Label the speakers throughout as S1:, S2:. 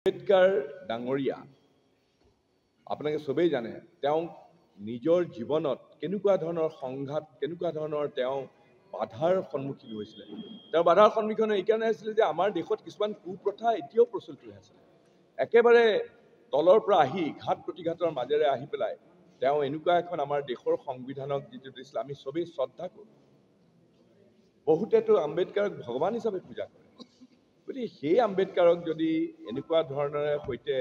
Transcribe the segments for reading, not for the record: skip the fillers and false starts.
S1: আম্বেদকাৰ ডাঙৰীয়া আপোনালোকে সবেই জানে তেওঁ নিজৰ জীৱনত কেনেকুৱা ধৰণৰ সংঘাত কেনেকুৱা ধৰণৰ তেওঁ বাধাৰ সন্মুখীন হৈছিল। তেওঁ বাধাৰ সন্মুখীন এইকাৰণে হৈছিল যে আমাৰ দেশত কিছুমান কুপ্ৰথা এতিয়াও প্ৰচলিত হৈ আছে। একেবাৰে তলৰ পৰা আহি ঘাত প্ৰতিঘাতৰ মাজেৰে আহি পেলাই তেওঁ এনেকুৱা এখন আমাৰ দেশৰ সংবিধানক যিটো দিছিল আমি সবেই শ্ৰদ্ধা কৰোঁ। বহুতেতো আম্বেদকাৰক ভগৱান হিচাপে পূজা কৰে। গতিকে সেই আম্বেদকাৰক যদি এনেকুৱা ধৰণেৰে সৈতে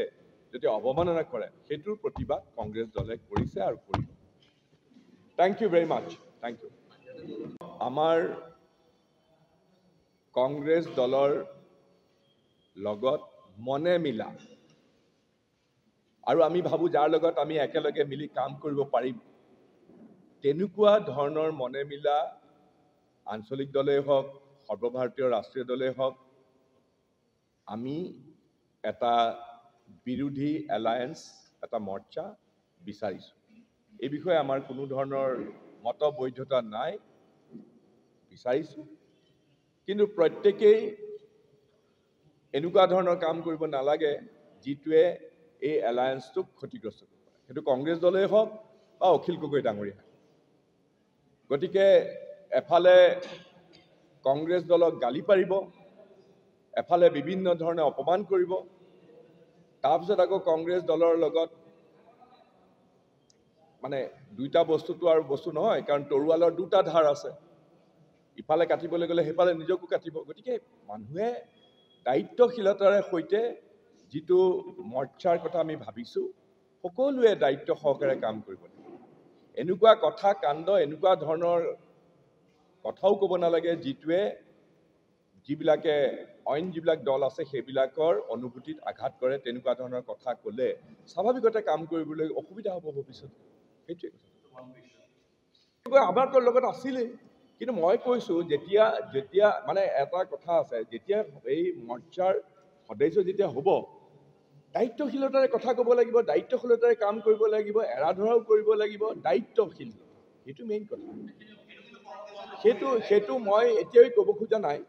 S1: যদি অৱমাননা কৰে সেইটোৰ প্ৰতিবাদ কংগ্ৰেছ দলে কৰিছে আৰু কৰিব। Thank you very much. Thank you. আমাৰ কংগ্ৰেছ দলৰ লগত মনে মিলা আৰু আমি ভাবোঁ যাৰ লগত আমি একেলগে মিলি কাম কৰিব পাৰিম তেনেকুৱা ধৰণৰ মনে মিলা আঞ্চলিক দলেই হওক সৰ্বভাৰতীয় ৰাষ্ট্ৰীয় দলেই হওক আমি এটা বিৰোধী এলায়েন্স এটা মৰ্চা বিচাৰিছোঁ। এই বিষয়ে আমাৰ কোনো ধৰণৰ মতবৈধতা নাই, বিচাৰিছোঁ। কিন্তু প্ৰত্যেকেই এনেকুৱা ধৰণৰ কাম কৰিব নালাগে যিটোৱে এই এলায়েন্সটোক ক্ষতিগ্ৰস্ত কৰিব পাৰে। সেইটো কংগ্ৰেছ দলেই হওক বা অখিল গগৈ ডাঙৰীয়া। গতিকে এফালে কংগ্ৰেছ দলক গালি পাৰিব, এফালে বিভিন্ন ধৰণে অপমান কৰিব, তাৰপিছত আকৌ কংগ্ৰেছ দলৰ লগত মানে দুইটা বস্তুটো আৰু বস্তু নহয়, কাৰণ তৰোৱালৰ দুটা ধাৰ আছে। ইফালে কাটিবলৈ গ'লে সেইফালে নিজকো কাটিব। গতিকে মানুহে দায়িত্বশীলতাৰে সৈতে যিটো মৰ্চাৰ কথা আমি ভাবিছোঁ সকলোৱে দায়িত্ব সহকাৰে কাম কৰিব লাগিব। এনেকুৱা কথা কাণ্ড এনেকুৱা ধৰণৰ কথাও ক'ব নালাগে যিটোৱে যিবিলাকে অইন যিবিলাক দল আছে সেইবিলাকৰ অনুভূতিত আঘাত কৰে। তেনেকুৱা ধৰণৰ কথা ক'লে স্বাভাৱিকতে কাম কৰিবলৈ অসুবিধা হ'ব ভৱিষ্যতে। সেইটোৱে কথা আমাৰ লগত আছিলেই। কিন্তু মই কৈছোঁ যেতিয়া যেতিয়া মানে এটা কথা আছে, যেতিয়া এই মৰ্চাৰ সদস্য যেতিয়া হ'ব দায়িত্বশীলতাৰে কথা ক'ব লাগিব, দায়িত্বশীলতাৰে কাম কৰিব লাগিব, এৰা ধৰাও কৰিব লাগিব, দায়িত্বশীল। সেইটো মেইন কথা। সেইটো মই এতিয়াই ক'ব খোজা নাই।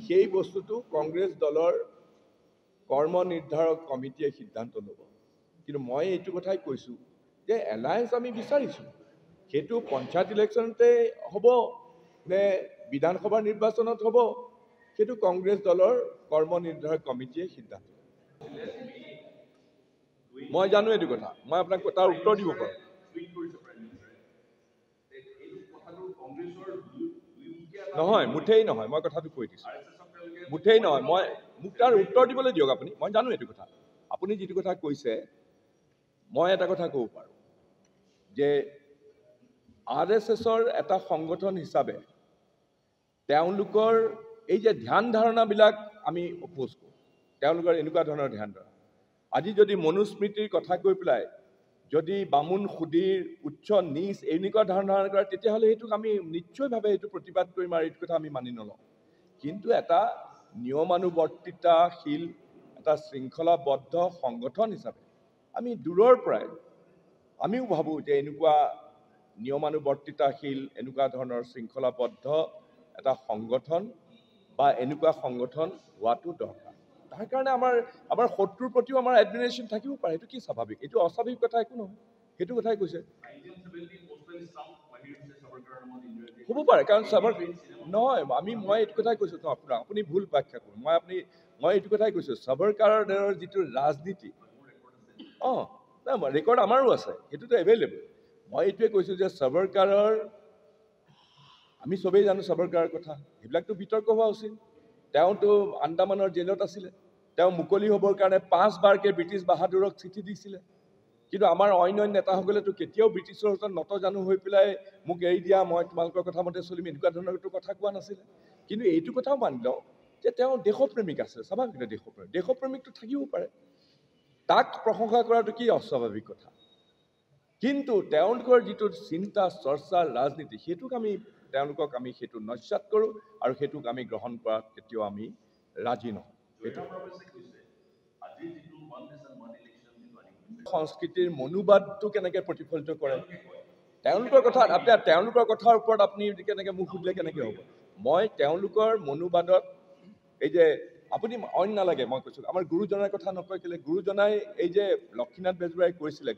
S1: সেই বস্তুটো কংগ্ৰেছ দলৰ কৰ্ম নিৰ্ধাৰক কমিটিয়ে সিদ্ধান্ত ল'ব। কিন্তু মই এইটো কথাই কৈছোঁ যে এলায়েন্স আমি বিচাৰিছোঁ। সেইটো পঞ্চায়ত ইলেকশ্যনতে হ'ব নে বিধানসভা নিৰ্বাচনত হ'ব সেইটো কংগ্ৰেছ দলৰ কৰ্ম নিৰ্ধাৰক কমিটিয়ে সিদ্ধান্ত ল'ব। মই জানো এইটো কথা, মই আপোনাক তাৰ উত্তৰ দিব পাৰোঁ। নহয়, মুঠেই নহয়, মই কথাটো কৈ দিছোঁ। মুঠেই নহয়, মই মোক তাৰ উত্তৰ দিবলৈ দিয়ক আপুনি। মই জানো এইটো কথা। আপুনি যিটো কথা কৈছে মই এটা কথা ক'ব পাৰোঁ যে RSSৰ এটা সংগঠন হিচাপে তেওঁলোকৰ এই যে ধ্যান ধাৰণাবিলাক আমি অপ'জ কৰোঁ। তেওঁলোকৰ এনেকুৱা ধৰণৰ ধ্যান ধাৰণা। আজি যদি মনুস্মৃতিৰ কথা কৈ পেলাই যদি বামুণ সুধীৰ উচ্চ নিচ এনেকুৱা ধাৰণা কৰে তেতিয়াহ'লে সেইটোক আমি নিশ্চয়ভাৱে এইটো প্ৰতিবাদ কৰিম আৰু এইটো কথা আমি মানি নলওঁ। কিন্তু এটা নিয়মানুবৰ্তিতাশীল এটা শৃংখলাবদ্ধ সংগঠন হিচাপে আমি দূৰৰ পৰাই আমিও ভাবোঁ যে এনেকুৱা নিয়মানুবৰ্তিতাশীল এনেকুৱা ধৰণৰ শৃংখলাবদ্ধ এটা সংগঠন বা এনেকুৱা সংগঠন হোৱাটো দৰকাৰ। তাৰ কাৰণে আমাৰ শত্ৰুৰ প্ৰতিও আমাৰ এডমিৰেশ্যন থাকিব পাৰে। এইটো কি স্বাভাৱিক, এইটো অস্বাভাৱিক কথা একো নহয়। সেইটো কথাই কৈছে। হ'ব পাৰে, কাৰণ নহয় মই এইটো কথাই কৈছোঁ ন আপোনাক, আপুনি ভুল ব্যাখ্যা কৰোঁ। মই এইটো কথাই কৈছোঁ সাভাৰকাৰৰ যিটো ৰাজনীতি ৰেকৰ্ড আমাৰো আছে, সেইটোতো এভেইলেবল। মই এইটোৱে কৈছোঁ যে সাভাৰকাৰৰ আমি চবেই জানো সাভাৰকাৰৰ কথা, সেইবিলাকতো বিতৰ্ক হোৱা উচিত। তেওঁতো আন্দামানৰ জেলত আছিলে, তেওঁ মুকলি হ'বৰ কাৰণে 5 বাৰকৈ ব্ৰিটিছ বাহাদুৰক চিঠি দিছিলে। কিন্তু আমাৰ অন্য নেতাসকলেতো কেতিয়াও ব্ৰিটিছৰ ওচৰত নতজানু হৈ পেলাই মোক এৰি দিয়া, মই তোমালোকৰ কথা মতে চলিম এনেকুৱা ধৰণৰতো কথা কোৱা নাছিলে। কিন্তু এইটো কথাও মানি লওঁ যে তেওঁ দেশপ্ৰেমিক আছে, স্বাভাৱিক দেশপ্ৰেমিকটো থাকিব পাৰে। তাক প্ৰশংসা কৰাটো কি অস্বাভাৱিক কথা। কিন্তু তেওঁলোকৰ যিটো চিন্তা চৰ্চা ৰাজনীতি তেওঁলোকক আমি সেইটো নস্যাৎ কৰোঁ আৰু সেইটোক আমি গ্ৰহণ কৰাত কেতিয়াও আমি ৰাজি নহওঁ। সংস্কৃতিৰ মনোবাদটো কেনেকৈ প্ৰতিফলিত কৰে তেওঁলোকৰ কথাৰ ওপৰত আপুনি কেনেকৈ মোক সুধিলে কেনেকৈ হ'ব। মই তেওঁলোকৰ মনোবাদত এই যে আপুনি অইন নালাগে মই কৈছোঁ আমাৰ গুৰুজনাৰ কথা নকয় কেলে গুৰুজনাই এই যে লক্ষ্মীনাথ বেজবৰুৱাই কৈছিলে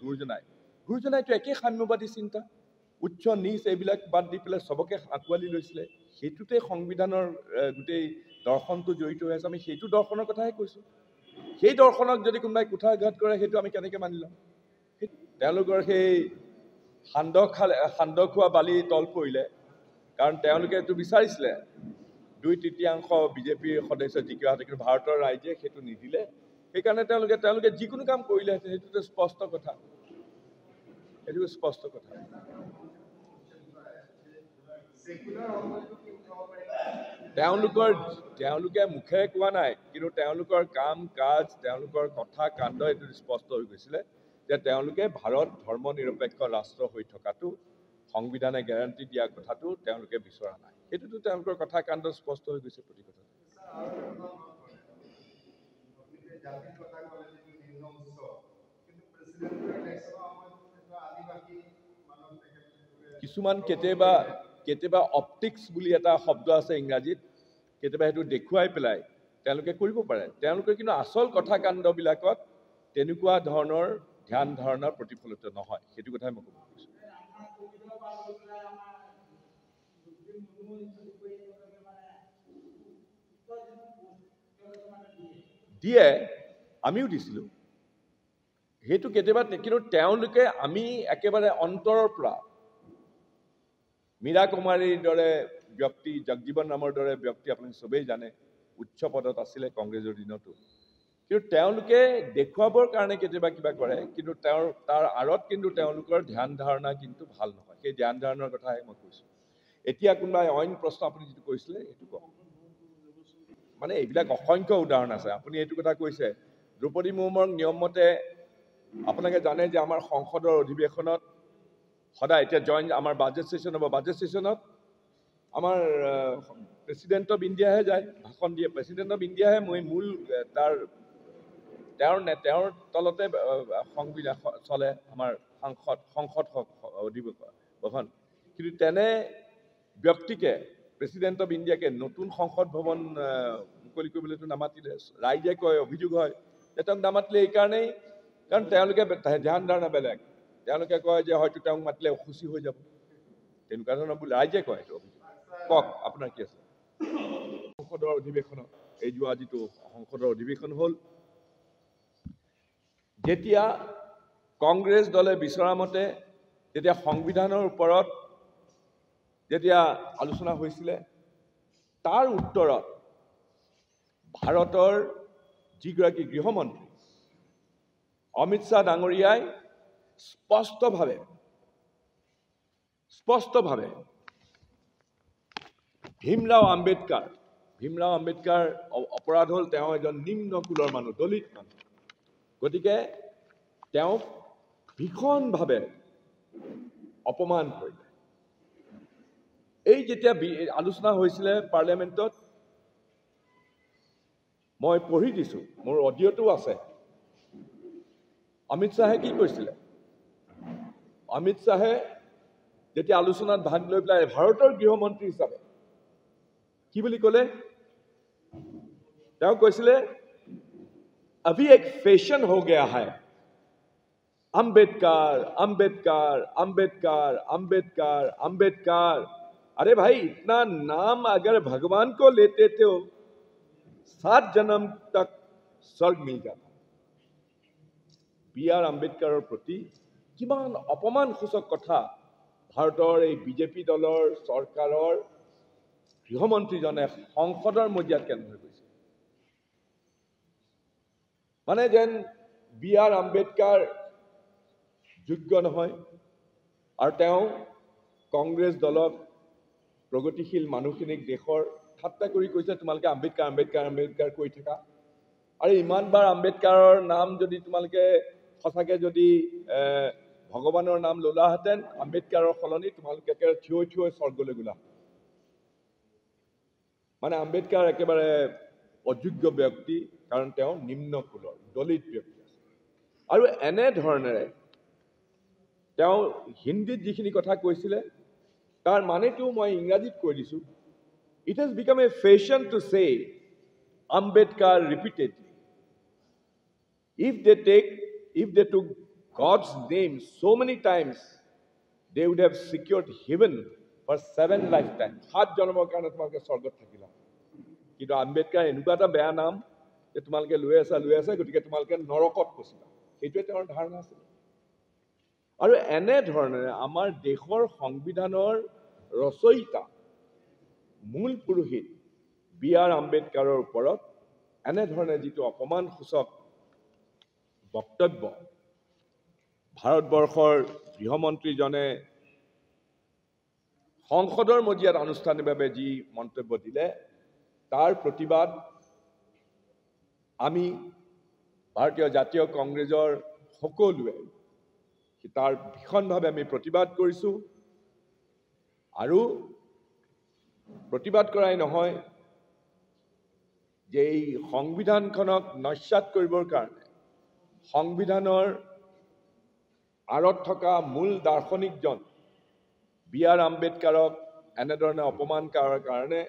S1: গুৰুজনাইতো একেই সাম্যবাদী চিন্তা উচ্চ নিচ এইবিলাক বাদ দি পেলাই চবকে আঁকোৱালি লৈছিলে সেইটোতে সংবিধানৰ গোটেই দৰ্শনটো জড়িত হৈ আছে আমি সেইটো দৰ্শনৰ কথাহে কৈছোঁ সেই দৰ্শনক যদি কোনোবাই কুঠাৰঘাত কৰে সেইটো আমি কেনেকৈ মানি ল'ম তেওঁলোকৰ সেই সান্দহ খোৱা বালি তল পৰিলে কাৰণ তেওঁলোকে এইটো বিচাৰিছিলে 2/3 বিজেপিৰ সদস্য জিকা হতে কিন্তু ভাৰতৰ ৰাইজে সেইটো নিদিলে সেইকাৰণে তেওঁলোকে যিকোনো কাম কৰিলেহেঁতেন সেইটোতো স্পষ্ট কথা সেইটো স্পষ্ট কথা তেওঁলোকে মুখেৰে কোৱা নাই কিন্তু তেওঁলোকৰ কাম কাজ তেওঁলোকৰ কথা কাণ্ড এইটো স্পষ্ট হৈ গৈছিলে যে তেওঁলোকে ভাৰত ধৰ্ম নিৰপেক্ষ ৰাষ্ট্ৰ হৈ থকাটো সংবিধানে গ্যাৰাণ্টি দিয়া কথাটো তেওঁলোকে বিচৰা নাই সেইটোতো তেওঁলোকৰ কথা কাণ্ড স্পষ্ট হৈ গৈছে প্ৰতি কথা কিছুমান কেতিয়াবা অপটিক্স বুলি এটা শব্দ আছে ইংৰাজীত কেতিয়াবা সেইটো দেখুৱাই পেলাই তেওঁলোকে কৰিব পাৰে তেওঁলোকে কিন্তু আচল কথা কাণ্ডবিলাকত তেনেকুৱা ধৰণৰ ধ্যান ধাৰণাৰ প্ৰতিফলিত নহয় সেইটো কথাই মই ক'ব খুজিছোঁ দিয়ে আমিও দিছিলোঁ সেইটো কেতিয়াবা কিন্তু তেওঁলোকে আমি একেবাৰে অন্তৰৰ পৰা মীৰা কুমাৰীৰ দৰে ব্যক্তি জগজীৱন ৰামৰ দৰে ব্যক্তি আপুনি চবেই জানে উচ্চ পদত আছিলে কংগ্ৰেছৰ দিনতো কিন্তু তেওঁলোকে দেখুৱাবৰ কাৰণে কেতিয়াবা কিবা কৰে কিন্তু তাৰ আঁৰত কিন্তু তেওঁলোকৰ ধ্যান ধাৰণা কিন্তু ভাল নহয় সেই ধ্যান ধাৰণাৰ কথাহে মই কৈছোঁ এতিয়া কোনোবাই অইন প্ৰশ্ন আপুনি যিটো কৈছিলে সেইটো কওক মানে এইবিলাক অসংখ্য উদাহৰণ আছে আপুনি এইটো কথা কৈছে দ্ৰৌপদী মুৰ্মুৰ নিয়ম মতে আপোনালোকে জানে যে আমাৰ সংসদৰ অধিৱেশনত সদায় এতিয়া আমাৰ বাজেট ছেশ্যন হ'ব বাজেট ছেশ্যনত আমাৰ প্ৰেচিডেণ্ট অফ ইণ্ডিয়াহে যায় ভাষণ দিয়ে প্ৰেচিডেণ্ট অফ ইণ্ডিয়াহে মূল তেওঁৰ তলতে সংবিধান চলে আমাৰ সংসদ অধিৱেশন কিন্তু তেনে ব্যক্তিকে প্ৰেচিডেণ্ট অফ ইণ্ডিয়াকে নতুন সংসদ ভৱন মুকলি কৰিবলৈতো নামাতিলে ৰাইজে কয় অভিযোগ হয় যে তেওঁক নামাতিলে এইকাৰণেই কাৰণ তেওঁলোকে ধ্যান ধাৰণা বেলেগ তেওঁলোকে কয় যে হয়তো তেওঁক মাতিলে অসুচি হৈ যাব তেনেকুৱা ধৰণৰ বুলি ৰাইজে কয় এইটো কওক আপোনাৰ কি আছে সংসদৰ অধিৱেশনত এই যোৱা যিটো সংসদৰ অধিৱেশন হ'ল যেতিয়া কংগ্ৰেছ দলে বিচৰা মতে যেতিয়া সংবিধানৰ ওপৰত যেতিয়া আলোচনা হৈছিলে তাৰ উত্তৰত ভাৰতৰ যিগৰাকী গৃহমন্ত্ৰী অমিত শ্বাহ ডাঙৰীয়াই স্পষ্টভাৱে ভীমৰাও আম্বেদকাৰ অপৰাধ হ'ল তেওঁ এজন নিম্ন কুলৰ মানুহ দলিত মানুহ গতিকে তেওঁক ভীষণভাৱে অপমান কৰিলে এই যেতিয়া আলোচনা হৈছিলে পাৰ্লিয়ামেণ্টত মই পঢ়ি দিছোঁ মোৰ অডিঅ'টো আছে অমিত শ্বাহে কি কৈছিলে অমিত শ্বাহে যেতিয়া আলোচনাত ভাগ লৈ পেলাই ভাৰতৰ গৃহমন্ত্ৰী হিচাপে কি বুলি ক'লে তেওঁ কৈছিলে अभी एक फैशन हो गया है अंबेडकर अरे भाई इतना नाम अगर भगवान को लेते थे 7 जन्म तक स्वर्ग मिल जाता B.R. আম্বেদকাৰৰ প্ৰতি কিমান অপমানসূচক কথা ভাৰতৰ এই বিজেপি দলৰ চৰকাৰৰ গৃহমন্ত্ৰীজনে সংসদৰ মজিয়াত কেনেকৈ কৈছে মানে যেন B.R. আম্বেদকাৰ যোগ্য নহয় আৰু তেওঁ কংগ্ৰেছ দলক প্ৰগতিশীল মানুহখিনিক দেশৰ ঠাট্টা কৰি কৈছে তোমালোকে আম্বেদকাৰ কৈ থাকা আৰু ইমানবাৰ আম্বেদকাৰৰ নাম যদি তোমালোকে সঁচাকৈ যদি ভগৱানৰ নাম ল'লাহেঁতেন আম্বেদকাৰৰ সলনি তোমালোকে একেবাৰে থিয় স্বৰ্গলৈ গ'লা মানে আম্বেদকাৰ একেবাৰে অযোগ্য ব্যক্তি কাৰণ তেওঁ নিম্ন কুলৰ দলিত ব্যক্তি আছে আৰু এনেধৰণেৰে তেওঁ হিন্দীত যিখিনি কথা কৈছিলে তাৰ মানেটো মই ইংৰাজীত কৈ দিছোঁ It has become a fashion to say Ambedkar repeatedly. If they took God's name so many times, they would have secured heaven for 7 lifetimes. 7 জন্মৰ কাৰণে তোমালোকে স্বৰ্গত থাকিলা। কিন্তু আম্বেদকাৰ এনেকুৱা এটা বেয়া নাম যে তোমালোকে লৈ আছা গতিকে তোমালোকে নৰকত পচিবা। সেইটোৱে তেওঁৰ ধাৰণা আছিল। আৰু এনেধৰণেৰে আমাৰ দেশৰ সংবিধানৰ ৰচয়িতা মূল পুৰোহিত B.R. আম্বেদকাৰৰ ওপৰত এনেধৰণে যিটো অপমানসূচক বক্তব্য ভাৰতবৰ্ষৰ গৃহমন্ত্ৰীজনে সংসদৰ মজিয়াত আনুষ্ঠানিকভাৱে যি মন্তব্য দিলে তাৰ প্ৰতিবাদ আমি ভাৰতীয় জাতীয় কংগ্ৰেছৰ সকলোৱে তাৰ ভীষণভাৱে আমি প্ৰতিবাদ কৰিছোঁ। আৰু প্ৰতিবাদ কৰাই নহয় যে এই সংবিধানখনক নস্যাৎ কৰিবৰ কাৰণে সংবিধানৰ আঁৰত থকা মূল দাৰ্শনিকজন B.R. আম্বেদকাৰক এনেধৰণে অপমান কৰাৰ কাৰণে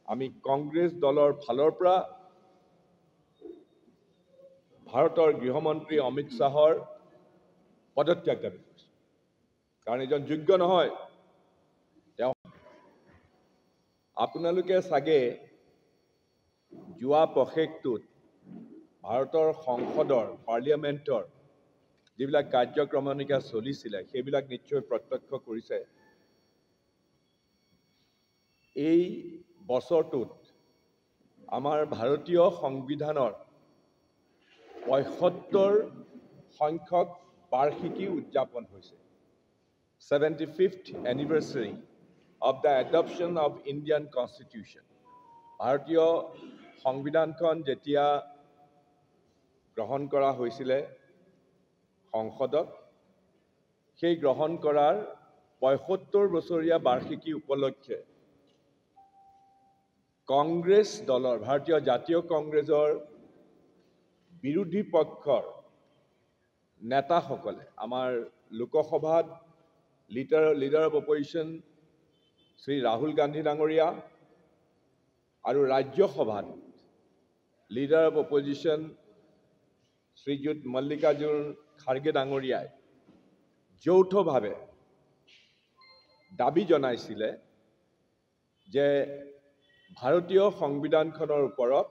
S1: আমি কংগ্ৰেছ দলৰ ফালৰ পৰা ভাৰতৰ গৃহমন্ত্ৰী অমিত শ্বাহৰ পদত্যাগ দাবী কৰিছোঁ। কাৰণ এজন যোগ্য নহয়। আপোনালোকে চাগে যোৱা পষেকটোত ভাৰতৰ সংসদৰ পাৰ্লিয়ামেণ্টৰ যিবিলাক কাৰ্যক্ৰমণিকা চলিছিলে সেইবিলাক নিশ্চয় প্ৰত্যক্ষ কৰিছে। এই বছৰটোত আমাৰ ভাৰতীয় সংবিধানৰ ৭৫ সংখ্যক বাৰ্ষিকী উদযাপন হৈছে। 75th anniversary of the adoption of Indian Constitution. ভাৰতীয় সংবিধানখন যেতিয়া গ্ৰহণ কৰা হৈছিলে সংসদত, সেই গ্ৰহণ কৰাৰ ৭৫ বছৰীয়া বাৰ্ষিকী উপলক্ষে কংগ্ৰেছ দলৰ ভাৰতীয় জাতীয় কংগ্ৰেছৰ বিৰোধী পক্ষৰ নেতাসকলে আমাৰ লোকসভাত leader of opposition Shri Rahul Gandhi ডাঙৰীয়া আৰু ৰাজ্যসভাত লিডাৰ অফ অপজিশ্যন শ্ৰীযুত মল্লিকাৰ্জুন খাৰ্গে ডাঙৰীয়াই যৌথভাৱে দাবী জনাইছিলে যে ভাৰতীয় সংবিধানখনৰ ওপৰত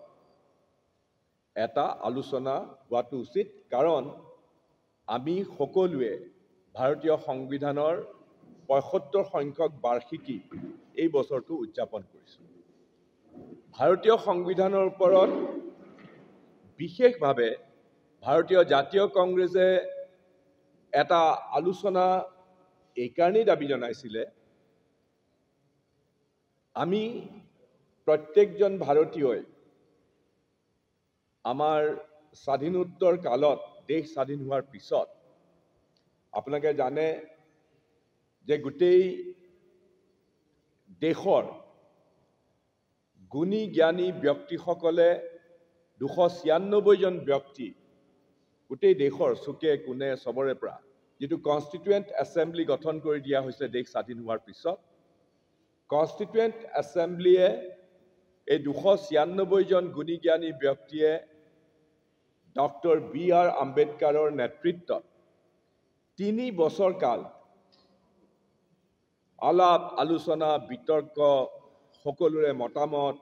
S1: এটা আলোচনা হোৱাটো উচিত। কাৰণ আমি সকলোৱে ভাৰতীয় সংবিধানৰ ৭৫ সংখ্যক বাৰ্ষিকী এই বছৰটো উদযাপন কৰিছোঁ। ভাৰতীয় সংবিধানৰ ওপৰত বিশেষভাৱে ভাৰতীয় জাতীয় কংগ্ৰেছে এটা আলোচনা এইকাৰণেই দাবী জনাইছিলে, আমি প্ৰত্যেকজন ভাৰতীয়ই আমাৰ স্বাধীনোত্তৰ কালত দেশ স্বাধীন হোৱাৰ পিছত আপোনালোকে জানে যে গোটেই দেশৰ গুণী জ্ঞানী ব্যক্তিসকলে ২৯৬ জন ব্যক্তি গোটেই দেশৰ চুকে কোণে চবৰে পৰা যিটো কনষ্টিটুৱেণ্ট এছেম্বলি গঠন কৰি দিয়া হৈছে দেশ স্বাধীন হোৱাৰ পিছত, কনষ্টিটুৱেণ্ট এছেম্বলিয়ে এই ২৯৬ জন গুণী জ্ঞানী ব্যক্তিয়ে ডক্টৰ B.R. আম্বেদকাৰৰ নেতৃত্বত ৩ বছৰ কাল আলাপ আলোচনা বিতৰ্ক সকলোৰে মতামত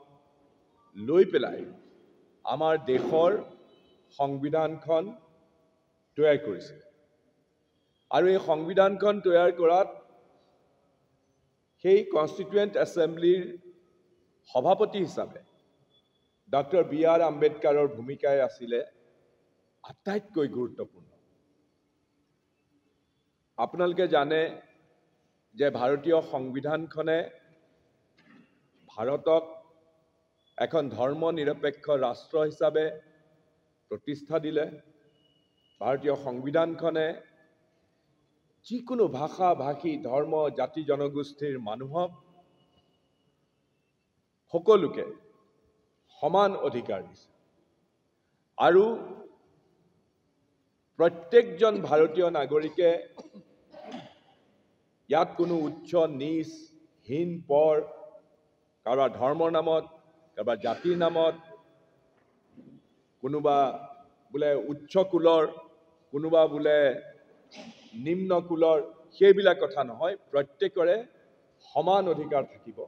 S1: লৈ পেলাই আমাৰ দেশৰ সংবিধানখন তৈয়াৰ কৰিছে। আৰু এই সংবিধানখন তৈয়াৰ কৰাত সেই কনষ্টিটুৱেণ্ট এছেম্বলিৰ সভাপতি হিচাপে ডক্টৰ B.R. আম্বেদকাৰৰ ভূমিকাই আছিলে আটাইতকৈ গুৰুত্বপূৰ্ণ। আপোনালোকে জানে যে ভাৰতীয় সংবিধানখনে ভাৰতক এখন ধৰ্ম নিৰপেক্ষ ৰাষ্ট্ৰ হিচাপে প্ৰতিষ্ঠা দিলে। ভাৰতীয় সংবিধানখনে যিকোনো ভাষা ভাষী ধৰ্ম জাতি জনগোষ্ঠীৰ মানুহক সকলোকে সমান অধিকাৰ দিছে। আৰু প্ৰত্যেকজন ভাৰতীয় নাগৰিকে ইয়াত কোনো উচ্চ নীচ হীন পৰ কাৰোবাৰ ধৰ্মৰ নামত, কাৰোবাৰ জাতিৰ নামত, কোনোবা বোলে উচ্চ কুলৰ, কোনোবা বোলে নিম্ন কুলৰ, সেইবিলাক কথা নহয়। প্ৰত্যেকৰে সমান অধিকাৰ থাকিব।